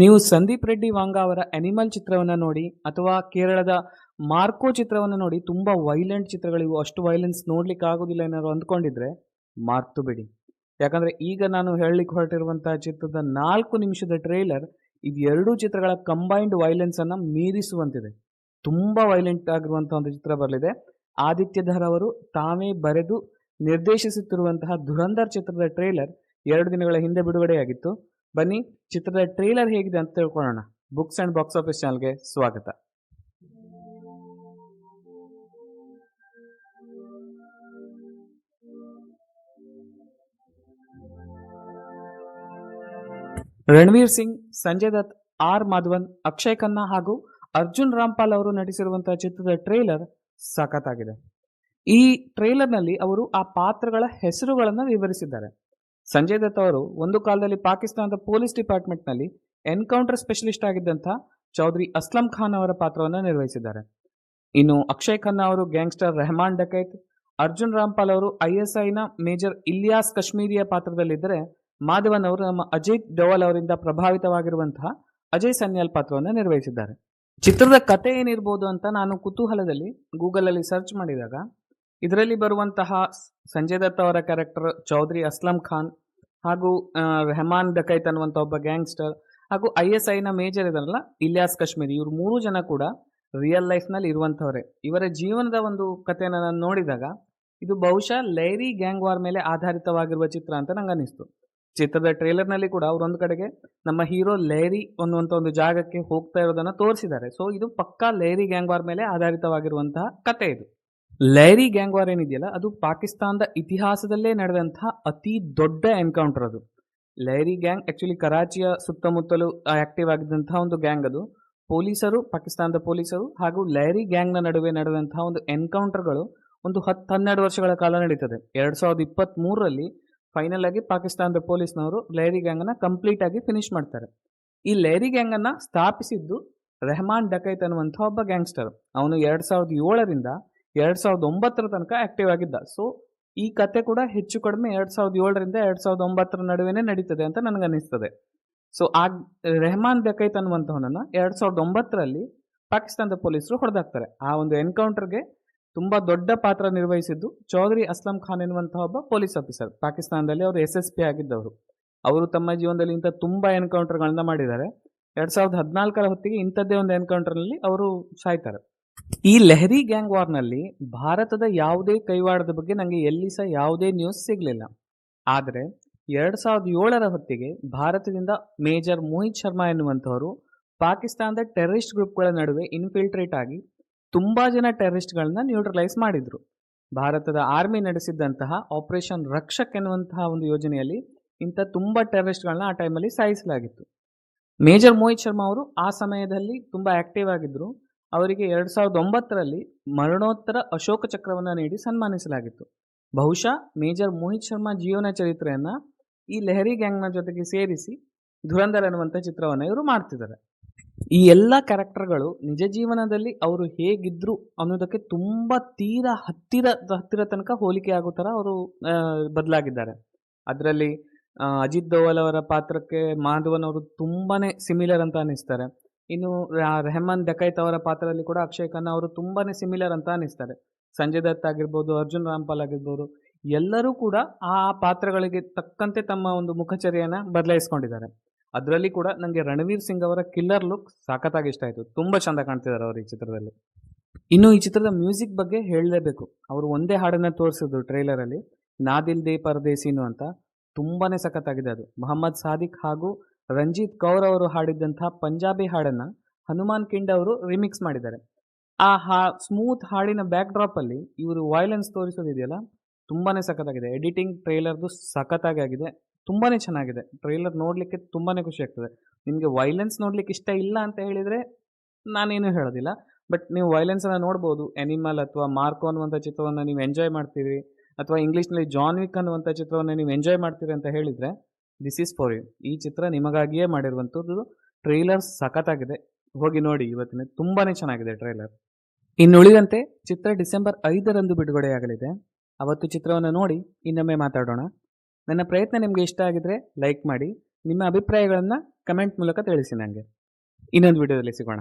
ನೀವು ಸಂದೀಪ್ ರೆಡ್ಡಿ ವಾಂಗ ಅವರ ಅನಿಮಲ್ ಚಿತ್ರವನ್ನು ನೋಡಿ ಅಥವಾ ಕೇರಳದ ಮಾರ್ಕೋ ಚಿತ್ರವನ್ನು ನೋಡಿ ತುಂಬಾ ವೈಲೆಂಟ್ ಚಿತ್ರಗಳಿವು, ಅಷ್ಟು ವೈಲೆನ್ಸ್ ನೋಡ್ಲಿಕ್ಕೆ ಆಗೋದಿಲ್ಲ ಏನಾದ್ರು ಅಂದ್ಕೊಂಡಿದ್ರೆ ಮಾರ್ತು ಬಿಡಿ. ಯಾಕಂದ್ರೆ ಈಗ ನಾನು ಹೇಳಲಿಕ್ಕೆ ಹೊರಟಿರುವಂತಹ ಚಿತ್ರದ 4 ನಿಮಿಷದ ಟ್ರೇಲರ್ ಇದು ಎರಡೂ ಚಿತ್ರಗಳ ಕಂಬೈನ್ಡ್ ವೈಲೆನ್ಸ್ ಅನ್ನ ಮೀರಿಸುವಂತಿದೆ. ತುಂಬಾ ವೈಲೆಂಟ್ ಆಗಿರುವಂತಹ ಒಂದು ಚಿತ್ರ ಬರಲಿದೆ. ಆದಿತ್ಯಧರ್ ಅವರು ತಾವೇ ಬರೆದು ನಿರ್ದೇಶಿಸುತ್ತಿರುವಂತಹ ಧುರಂಧರ್ ಚಿತ್ರದ ಟ್ರೇಲರ್ 2 ದಿನಗಳ ಹಿಂದೆ ಬಿಡುಗಡೆಯಾಗಿತ್ತು. ಬನ್ನಿ ಚಿತ್ರದ ಟ್ರೇಲರ್ ಹೇಗಿದೆ ಅಂತ ತಿಳ್ಕೊಳ್ಳೋಣ. ಬುಕ್ಸ್ ಅಂಡ್ ಬಾಕ್ಸ್ ಆಫೀಸ್ ಚಾನಲ್ಗೆ ಸ್ವಾಗತ. ರಣವೀರ್ ಸಿಂಗ್, ಸಂಜಯ್ ದತ್, ಆರ್ ಮಾಧವನ್, ಅಕ್ಷಯ್ ಖನ್ನಾ ಹಾಗೂ ಅರ್ಜುನ್ ರಾಮ್ಪಾಲ್ ಅವರು ನಟಿಸಿರುವಂತಹ ಚಿತ್ರದ ಟ್ರೇಲರ್ ಸಖತ್ತಾಗಿದೆ. ಈ ಟ್ರೇಲರ್ನಲ್ಲಿ ಅವರು ಆ ಪಾತ್ರಗಳ ಹೆಸರುಗಳನ್ನು ವಿವರಿಸಿದ್ದಾರೆ. ಸಂಜಯ್ ದತ್ ಅವರು ಒಂದು ಕಾಲದಲ್ಲಿ ಪಾಕಿಸ್ತಾನದ ಪೊಲೀಸ್ ಡಿಪಾರ್ಟ್ಮೆಂಟ್ನಲ್ಲಿ ಎನ್ಕೌಂಟರ್ ಸ್ಪೆಷಲಿಸ್ಟ್ ಆಗಿದ್ದಂತಹ ಚೌಧರಿ ಅಸ್ಲಂ ಖಾನ್ ಅವರ ಪಾತ್ರವನ್ನು ನಿರ್ವಹಿಸಿದ್ದಾರೆ. ಇನ್ನು ಅಕ್ಷಯ್ ಖನ್ನಾ ಅವರು ಗ್ಯಾಂಗ್ಸ್ಟರ್ ರೆಹಮಾನ್ ಡಕೈತ್, ಅರ್ಜುನ್ ರಾಮ್ಪಾಲ್ ಅವರು ISIನ ಮೇಜರ್ ಇಲಿಯಾಸ್ ಕಾಶ್ಮೀರಿಯ ಪಾತ್ರದಲ್ಲಿದ್ದರೆ, ಮಾಧವನ್ ಅವರು ನಮ್ಮ ಅಜಿತ್ ಡೋವಲ್ ಅವರಿಂದ ಪ್ರಭಾವಿತವಾಗಿರುವಂತಹ ಅಜಯ್ ಸನ್ಯಾಲ್ ಪಾತ್ರವನ್ನು ನಿರ್ವಹಿಸಿದ್ದಾರೆ. ಚಿತ್ರದ ಕತೆ ಏನಿರ್ಬೋದು ಅಂತ ನಾನು ಕುತೂಹಲದಲ್ಲಿ ಗೂಗಲ್ ಅಲ್ಲಿ ಸರ್ಚ್ ಮಾಡಿದಾಗ ಇದರಲ್ಲಿ ಬರುವಂತಹ ಸಂಜಯ್ ದತ್ ಅವರ ಕ್ಯಾರೆಕ್ಟರ್ ಚೌಧರಿ ಅಸ್ಲಂ ಖಾನ್ ಹಾಗೂ ರೆಹಮಾನ್ ಡಕೈತ್ ಅನ್ನುವಂಥ ಒಬ್ಬ ಗ್ಯಾಂಗ್ಸ್ಟರ್ ಹಾಗೂ ISIನ ಮೇಜರ್ ಇದರಲ್ಲ ಇಲಿಯಾಸ್ ಕಾಶ್ಮೀರಿ, ಇವರು 3 ಜನ ಕೂಡ ರಿಯಲ್ ಲೈಫ್ನಲ್ಲಿ ಇರುವಂಥವ್ರೆ. ಇವರ ಜೀವನದ ಒಂದು ಕಥೆಯನ್ನು ನಾನು ನೋಡಿದಾಗ ಇದು ಬಹುಶಃ ಲೈರಿ ಗ್ಯಾಂಗ್ ವಾರ್ ಮೇಲೆ ಆಧಾರಿತವಾಗಿರುವ ಚಿತ್ರ ಅಂತ ನಂಗೆ ಅನಿಸ್ತು. ಚಿತ್ರದ ಟ್ರೇಲರ್ನಲ್ಲಿ ಕೂಡ ಅವರೊಂದು ಕಡೆಗೆ ನಮ್ಮ ಹೀರೋ ಲೈರಿ ಅನ್ನುವಂಥ ಒಂದು ಜಾಗಕ್ಕೆ ಹೋಗ್ತಾ ಇರೋದನ್ನ ತೋರಿಸಿದ್ದಾರೆ. ಸೊ ಇದು ಪಕ್ಕಾ ಲೈರಿ ಗ್ಯಾಂಗ್ ವಾರ್ ಮೇಲೆ ಆಧಾರಿತವಾಗಿರುವಂತಹ ಕತೆ. ಇದು ಲೈರಿ ಗ್ಯಾಂಗ್ ವಾರ್ ಏನಿದೆಯಲ್ಲ ಅದು ಪಾಕಿಸ್ತಾನದ ಇತಿಹಾಸದಲ್ಲೇ ನಡೆದಂತಹ ಅತಿ ದೊಡ್ಡ ಎನ್ಕೌಂಟರ್. ಅದು ಲೈರಿ ಗ್ಯಾಂಗ್ ಆಕ್ಚುಲಿ ಕರಾಚಿಯ ಸುತ್ತಮುತ್ತಲೂ ಆಕ್ಟಿವ್ ಆಗಿದ್ದಂತಹ ಒಂದು ಗ್ಯಾಂಗ್. ಅದು ಪೊಲೀಸರು, ಪಾಕಿಸ್ತಾನದ ಪೊಲೀಸರು ಹಾಗೂ ಲೈರಿ ಗ್ಯಾಂಗ್ನ ನಡುವೆ ನಡೆದಂತಹ ಒಂದು ಎನ್ಕೌಂಟರ್ಗಳು ಒಂದು 10-12 ವರ್ಷಗಳ ಕಾಲ ನಡೀತದೆ. 2023ರಲ್ಲಿ ಫೈನಲ್ ಆಗಿ ಪಾಕಿಸ್ತಾನದ ಪೊಲೀಸ್ನವರು ಲೈರಿ ಗ್ಯಾಂಗನ್ನು ಕಂಪ್ಲೀಟ್ ಆಗಿ ಫಿನಿಶ್ ಮಾಡ್ತಾರೆ. ಈ ಲೈರಿ ಗ್ಯಾಂಗನ್ನು ಸ್ಥಾಪಿಸಿದ್ದು ರೆಹಮಾನ್ ಡಕೈತ್ ಅನ್ನುವಂಥ ಒಬ್ಬ ಗ್ಯಾಂಗ್ಸ್ಟರ್. ಅವನು 2007ರಿಂದ 2009 ತನಕ ಆಕ್ಟಿವ್ ಆಗಿದ್ದ. ಸೊ ಈ ಕತೆ ಕೂಡ ಹೆಚ್ಚು ಕಡಿಮೆ 2007ರಿಂದ 2009 ನಡುವೆನೇ ನಡೀತದೆ ಅಂತ ನನಗನ್ನಿಸ್ತದೆ. ಸೊ ಆ ರೆಹಮಾನ್ ಡಕೈತ್ ಅನ್ನುವಂಥವನನ್ನು 2009ರಲ್ಲಿ ಪಾಕಿಸ್ತಾನದ ಪೊಲೀಸರು ಹೊಡೆದಾಕ್ತಾರೆ. ಆ ಒಂದು ಎನ್ಕೌಂಟರ್ಗೆ ತುಂಬಾ ದೊಡ್ಡ ಪಾತ್ರ ನಿರ್ವಹಿಸಿದ್ದು ಚೌಧರಿ ಅಸ್ಲಂ ಖಾನ್ ಎನ್ನುವಂತಹ ಒಬ್ಬ ಪೊಲೀಸ್ ಆಫೀಸರ್. ಪಾಕಿಸ್ತಾನದಲ್ಲಿ ಅವರು SSP ಆಗಿದ್ದವರು. ಅವರು ತಮ್ಮ ಜೀವನದಲ್ಲಿ ಇಂಥ ತುಂಬಾ ಎನ್ಕೌಂಟರ್ಗಳನ್ನ ಮಾಡಿದ್ದಾರೆ. 2014ರ ಹೊತ್ತಿಗೆ ಇಂಥದ್ದೇ ಒಂದು ಎನ್ಕೌಂಟರ್ನಲ್ಲಿ ಅವರು ಸಾಯ್ತಾರೆ. ಈ ಲೆಹರಿ ಗ್ಯಾಂಗ್ ವಾರ್ನಲ್ಲಿ ಭಾರತದ ಯಾವುದೇ ಕೈವಾಡದ ಬಗ್ಗೆ ನನಗೆ ಎಲ್ಲಿ ಸಹ ಯಾವುದೇ ನ್ಯೂಸ್ ಸಿಗಲಿಲ್ಲ. ಆದರೆ 2007ರ ಹೊತ್ತಿಗೆ ಭಾರತದಿಂದ ಮೇಜರ್ ಮೋಹಿತ್ ಶರ್ಮಾ ಎನ್ನುವಂಥವರು ಪಾಕಿಸ್ತಾನದ ಟೆರರಿಸ್ಟ್ ಗ್ರೂಪ್ಗಳ ನಡುವೆ ಇನ್ಫಿಲ್ಟ್ರೇಟ್ ಆಗಿ ತುಂಬಾ ಜನ ಟೆರರಿಸ್ಟ್ಗಳನ್ನ ನ್ಯೂಟ್ರಲೈಸ್ ಮಾಡಿದ್ರು. ಭಾರತದ ಆರ್ಮಿ ನಡೆಸಿದ್ದಂತಹ ಆಪರೇಷನ್ ರಕ್ಷಕ್ ಎನ್ನುವಂತಹ ಒಂದು ಯೋಜನೆಯಲ್ಲಿ ಇಂಥ ತುಂಬಾ ಟೆರರಿಸ್ಟ್ಗಳನ್ನ ಆ ಟೈಮಲ್ಲಿ ಸಾಯಿಸಲಾಗಿತ್ತು. ಮೇಜರ್ ಮೋಹಿತ್ ಶರ್ಮಾ ಅವರು ಆ ಸಮಯದಲ್ಲಿ ತುಂಬಾ ಆಕ್ಟಿವ್ ಆಗಿದ್ರು. ಅವರಿಗೆ 2009ರಲ್ಲಿ ಮರಣೋತ್ತರ ಅಶೋಕ ಚಕ್ರವನ್ನು ನೀಡಿ ಸನ್ಮಾನಿಸಲಾಗಿತ್ತು. ಬಹುಶಃ ಮೇಜರ್ ಮೋಹಿತ್ ಶರ್ಮಾ ಜೀವನ ಚರಿತ್ರೆಯನ್ನ ಈ ಲೆಹರಿ ಗ್ಯಾಂಗ್ನ ಜೊತೆಗೆ ಸೇರಿಸಿ ಧುರಂಧರ್ ಅನ್ನುವಂಥ ಚಿತ್ರವನ್ನು ಇವರು ಮಾಡ್ತಿದ್ದಾರೆ. ಈ ಎಲ್ಲ ಕ್ಯಾರೆಕ್ಟರ್ಗಳು ನಿಜ ಜೀವನದಲ್ಲಿ ಅವರು ಹೇಗಿದ್ರು ಅನ್ನೋದಕ್ಕೆ ತುಂಬಾ ತೀರಾ ಹತ್ತಿರ ತನಕ ಹೋಲಿಕೆ ಆಗೋ ಥರ ಅವರು ಬದಲಾಗಿದ್ದಾರೆ. ಅದರಲ್ಲಿ ಅಜಿತ್ ದೋವಲ್ ಅವರ ಪಾತ್ರಕ್ಕೆ ಮಾಧವನ್ ಅವರು ತುಂಬಾನೇ ಸಿಮಿಲರ್ ಅಂತ ಅನಿಸ್ತಾರೆ. ಇನ್ನು ರೆಹಮಾನ್ ಡಕೈತ್ ಅವರ ಪಾತ್ರದಲ್ಲಿ ಕೂಡ ಅಕ್ಷಯ್ ಖನ್ನಾ ಅವರು ತುಂಬಾನೇ ಸಿಮಿಲರ್ ಅಂತ ಅನಿಸ್ತಾರೆ. ಸಂಜಯ್ ದತ್ ಆಗಿರ್ಬೋದು, ಅರ್ಜುನ್ ರಾಮ್ಪಾಲ್ ಆಗಿರ್ಬೋದು, ಎಲ್ಲರೂ ಕೂಡ ಆ ಪಾತ್ರಗಳಿಗೆ ತಕ್ಕಂತೆ ತಮ್ಮ ಒಂದು ಮುಖಚರ್ಯನ ಬದಲಾಯಿಸ್ಕೊಂಡಿದ್ದಾರೆ. ಅದರಲ್ಲಿ ಕೂಡ ನನಗೆ ರಣವೀರ್ ಸಿಂಗ್ ಅವರ ಕಿಲ್ಲರ್ ಲುಕ್ ಸಖತ್ತಾಗಿ ಇಷ್ಟ ಆಯಿತು. ತುಂಬ ಚಂದ ಕಾಣ್ತಿದ್ದಾರೆ ಅವರು ಈ ಚಿತ್ರದಲ್ಲಿ. ಇನ್ನು ಈ ಚಿತ್ರದ ಮ್ಯೂಸಿಕ್ ಬಗ್ಗೆ ಹೇಳಲೇಬೇಕು. ಅವರು ಒಂದೇ ಹಾಡನ್ನು ತೋರಿಸಿದ್ರು ಟ್ರೈಲರಲ್ಲಿ, ನಾದಿಲ್ ದೇ ಪರದೇಸಿನು ಅಂತ. ತುಂಬಾನೇ ಸಖತ್ತಾಗಿದೆ ಅದು. ಮೊಹಮ್ಮದ್ ಸಾದಿಕ್ ಹಾಗೂ ರಂಜಿತ್ ಕೌರ್ ಅವರು ಹಾಡಿದ್ದಂತಹ ಪಂಜಾಬಿ ಹಾಡನ್ನು ಹನುಮಾನ್ ಕಿಂಡ್ ಅವರು ರಿಮಿಕ್ಸ್ ಮಾಡಿದ್ದಾರೆ. ಆ ಸ್ಮೂತ್ ಹಾಡಿನ ಬ್ಯಾಕ್ ಡ್ರಾಪ್ ಅಲ್ಲಿ ಇವರು ವೈಲೆನ್ಸ್ ತೋರಿಸೋದಿದೆಯಲ್ಲ, ತುಂಬಾನೇ ಸಖತ್ತಾಗಿದೆ. ಎಡಿಟಿಂಗ್ ಟ್ರೈಲರ್ದು ಸಖತ್ತಾಗಿ ಆಗಿದೆ, ತುಂಬಾನೇ ಚೆನ್ನಾಗಿದೆ. ಟ್ರೈಲರ್ ನೋಡ್ಲಿಕ್ಕೆ ತುಂಬಾನೇ ಖುಷಿ ಆಗ್ತದೆ. ನಿಮಗೆ ವೈಲೆನ್ಸ್ ನೋಡ್ಲಿಕ್ಕೆ ಇಷ್ಟ ಇಲ್ಲ ಅಂತ ಹೇಳಿದ್ರೆ ನಾನೇನು ಹೇಳೋದಿಲ್ಲ, ಬಟ್ ನೀವು ವೈಲೆನ್ಸ್ ಅನ್ನ ನೋಡ್ಬೋದು. ಅನಿಮಲ್ ಅಥವಾ ಮಾರ್ಕೋ ಅನ್ನುವಂಥ ಚಿತ್ರವನ್ನು ನೀವು ಎಂಜಾಯ್ ಮಾಡ್ತೀರಿ, ಅಥವಾ ಇಂಗ್ಲೀಷ್ನಲ್ಲಿ ಜಾನ್ ವಿಕ್ ಅನ್ನುವಂಥ ಚಿತ್ರವನ್ನು ನೀವು ಎಂಜಾಯ್ ಮಾಡ್ತೀರಿ ಅಂತ ಹೇಳಿದ್ರೆ ದಿಸ್ ಈಸ್ ಫಾರ್ ಯು. ಈ ಚಿತ್ರ ನಿಮಗಾಗಿಯೇ ಮಾಡಿರುವಂಥದ್ದು. ಟ್ರೈಲರ್ ಸಖತ್ತಾಗಿದೆ, ಹೋಗಿ ನೋಡಿ ಇವತ್ತಿನ. ತುಂಬಾನೇ ಚೆನ್ನಾಗಿದೆ ಟ್ರೈಲರ್. ಇನ್ನುಳಿದಂತೆ ಚಿತ್ರ ಡಿಸೆಂಬರ್ 5ರಂದು ಬಿಡುಗಡೆಯಾಗಲಿದೆ. ಅವತ್ತು ಚಿತ್ರವನ್ನು ನೋಡಿ ಇನ್ನೊಮ್ಮೆ ಮಾತಾಡೋಣ. ನನ್ನ ಪ್ರಯತ್ನ ನಿಮಗೆ ಇಷ್ಟ ಆಗಿದ್ರೆ ಲೈಕ್ ಮಾಡಿ, ನಿಮ್ಮ ಅಭಿಪ್ರಾಯಗಳನ್ನು ಕಮೆಂಟ್ ಮೂಲಕ ತಿಳಿಸಿ ನನಗೆ. ಇನ್ನೊಂದು ವಿಡಿಯೋದಲ್ಲಿ ಸಿಗೋಣ.